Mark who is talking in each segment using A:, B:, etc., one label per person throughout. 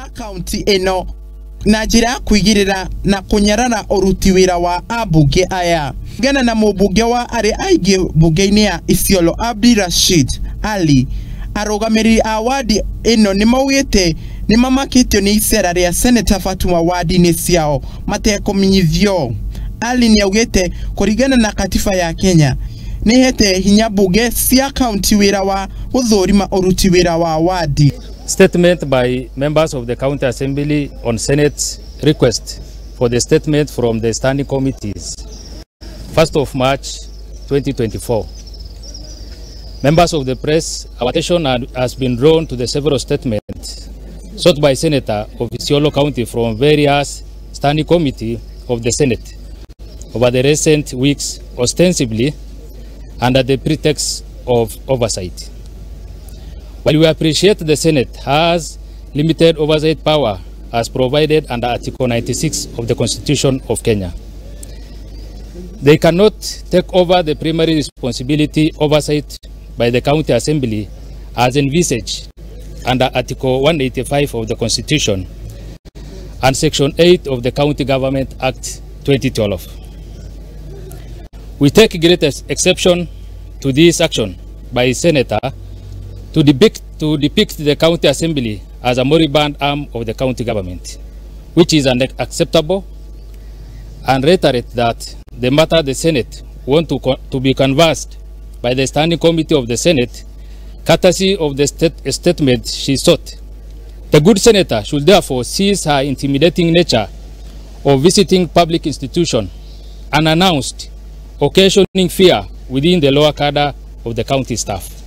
A: a kaunti eno na njira kuingirira na kunyarara uruti wira wa abunge aya gana na mubunge wa Aingi Bungeini ya Isiolo Abdirashid Ali Arugamarari a Wadi eno Niaugete nimamakitio ni isera ria Seneta Fatuma Wadiini ciao Makemekuira Ali Niaugete kuringana na katiba ya Kenya ni hete hinya bunge cia kaunti wira wa guthurima uruti wira wa Wadi.
B: Statement by members of the County Assembly on Senate's request for the statement from the standing committees. 1st of March 2024. Members of the press, our attention has been drawn to the several statements sought by Seneta of Isiolo County from various standing committee of the Senate over the recent weeks, ostensibly under the pretext of oversight. While we appreciate the Senate has limited oversight power as provided under Article 96 of the Constitution of Kenya, they cannot take over the primary responsibility oversight by the County Assembly as envisaged under Article 185 of the Constitution and Section 8 of the County Government Act 2012. We take great exception to this action by Seneta to depict the County Assembly as a moribund arm of the county government, which is unacceptable, and reiterate that the matter the Senate want to be canvassed by the Standing Committee of the Senate, courtesy of the statement she sought. The good Senator should therefore cease her intimidating nature of visiting public institutions unannounced, occasioning fear within the lower cadre of the county staff.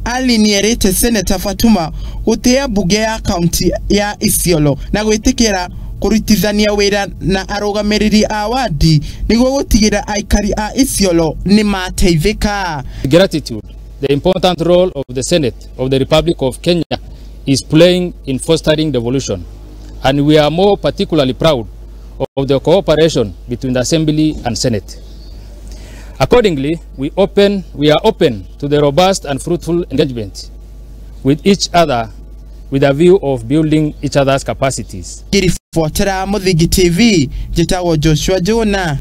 A: Ali nierete Seneta Fatuma gutea bunge ya kaunti ya Isiolo na gwitikira kurutithania wira na Arugamarari a Wadi niguo gutigira aikari a Isiolo ni mateithika.
B: Gratitude, the important role of the Senate of the Republic of Kenya is playing in fostering devolution, and we are more particularly proud of the cooperation between the Assembly and Senate. Accordingly, we are open to the robust and fruitful engagement with each other with a view of building each other's capacities.
A: Kirifuatira Muthigi TV, jitawo Joshua Jona.